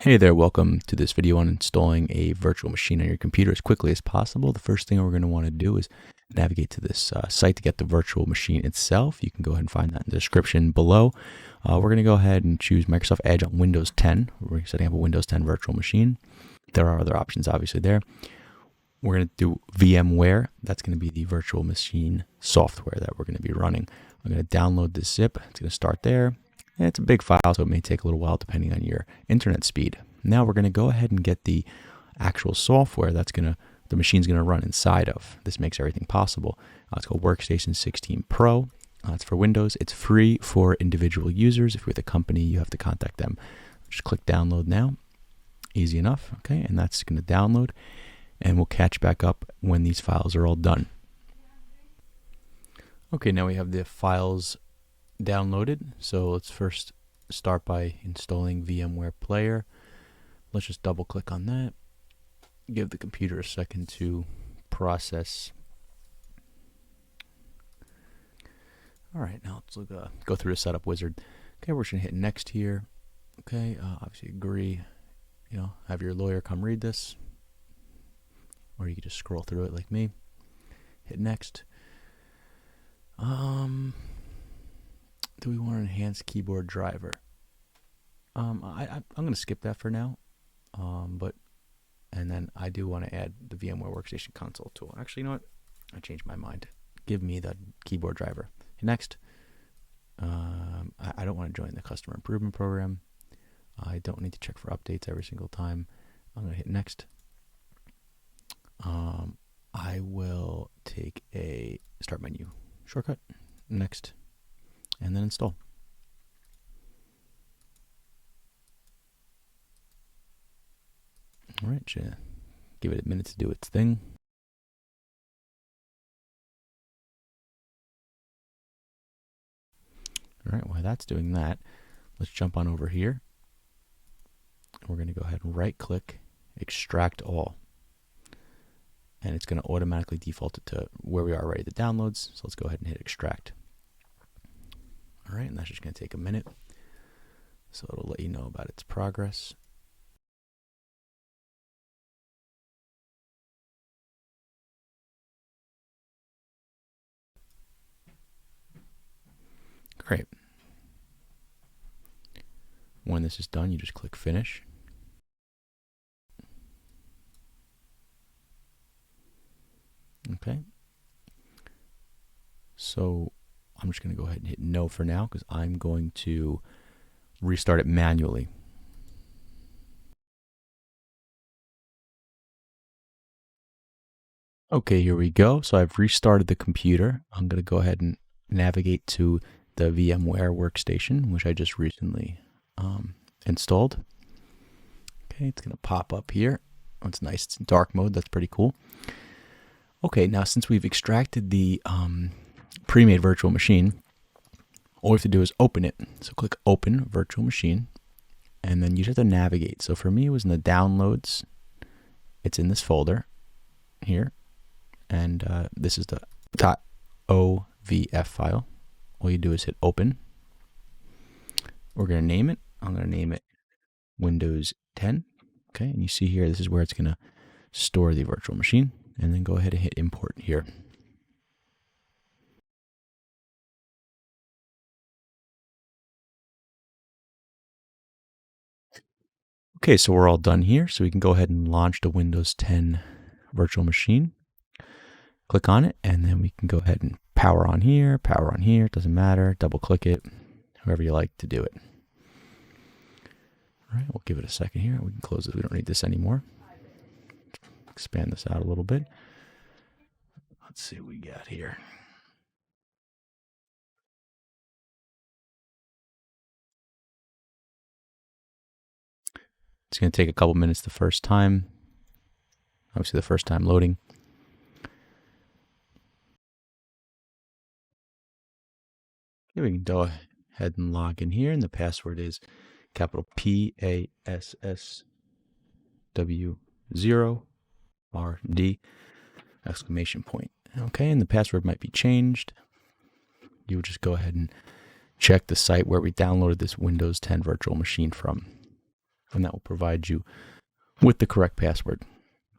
Hey there, welcome to this video on installing a virtual machine on your computer as quickly as possible. The first thing we're going to want to do is navigate to this site to get the virtual machine itself. You can go ahead and find that in the description below. We're going to go ahead and choose Microsoft Edge on Windows 10. We're setting up a Windows 10 virtual machine. There are other options obviously there. We're going to do VMware. That's going to be the virtual machine software that we're going to be running. I'm going to download this zip. It's going to start there. It's a big file, so it may take a little while depending on your internet speed. Now we're going to go ahead and get the actual software the machine's going to run inside of. This makes everything possible. It's called Workstation 16 Pro. It's for Windows. It's free for individual users. If you're with a company, you have to contact them. Just click download now. Easy enough. Okay, and that's going to download, and we'll catch back up when these files are all done. Okay, now we have the files downloaded. So let's first start by installing VMware Player. Let's just double click on that. Give the computer a second to process. All right, now let's go through the setup wizard. Okay, we're just gonna hit next here. Okay, obviously agree. Have your lawyer come read this, or you can just scroll through it like me. Hit next. Do we want an enhanced keyboard driver? I'm going to skip that for now. And then I do want to add the VMware Workstation Console tool. Actually, you know what? I changed my mind. Give me the keyboard driver. Next. I don't want to join the customer improvement program. I don't need to check for updates every single time. I'm going to hit next. I will take a start menu shortcut. Next. And then install. All right, give it a minute to do its thing. All right, while that's doing that, let's jump on over here. We're going to go ahead and right click, extract all. And it's going to automatically default it to where we are already, the downloads. So let's go ahead and hit extract. All right, and that's just going to take a minute. So it'll let you know about its progress. Great. When this is done, you just click finish. Okay. So I'm just going to go ahead and hit no for now because I'm going to restart it manually. Okay, here we go. So I've restarted the computer. I'm going to go ahead and navigate to the VMware workstation, which I just recently installed. Okay, it's going to pop up here. Oh, it's nice. It's in dark mode. That's pretty cool. Okay, now since we've extracted the pre-made virtual machine, all we have to do is open it. So click Open Virtual Machine, and then you just have to navigate. So for me, it was in the Downloads. It's in this folder here, and this is the .ovf file. All you do is hit Open. We're going to name it. I'm going to name it Windows 10. Okay, and you see here, this is where it's going to store the virtual machine, and then go ahead and hit Import here. Okay, so we're all done here. So we can go ahead and launch the Windows 10 virtual machine. Click on it, and then we can go ahead and power on here, it doesn't matter. Double click it, however you like to do it. All right, we'll give it a second here. We can close it. We don't need this anymore. Expand this out a little bit. Let's see what we got here. It's going to take a couple minutes the first time. Obviously, the first time loading. Okay, we can go ahead and log in here, and the password is capital PASSW0RD exclamation point. Okay, and the password might be changed. You would just go ahead and check the site where we downloaded this Windows 10 virtual machine from. and that will provide you with the correct password.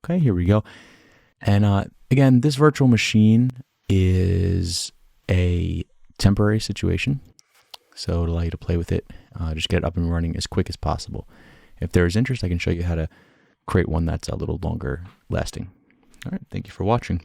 Okay, here we go. And again, this virtual machine is a temporary situation, so it'll allow you to play with it, just get it up and running as quick as possible. If there is interest, I can show you how to create one that's a little longer lasting. All right, thank you for watching.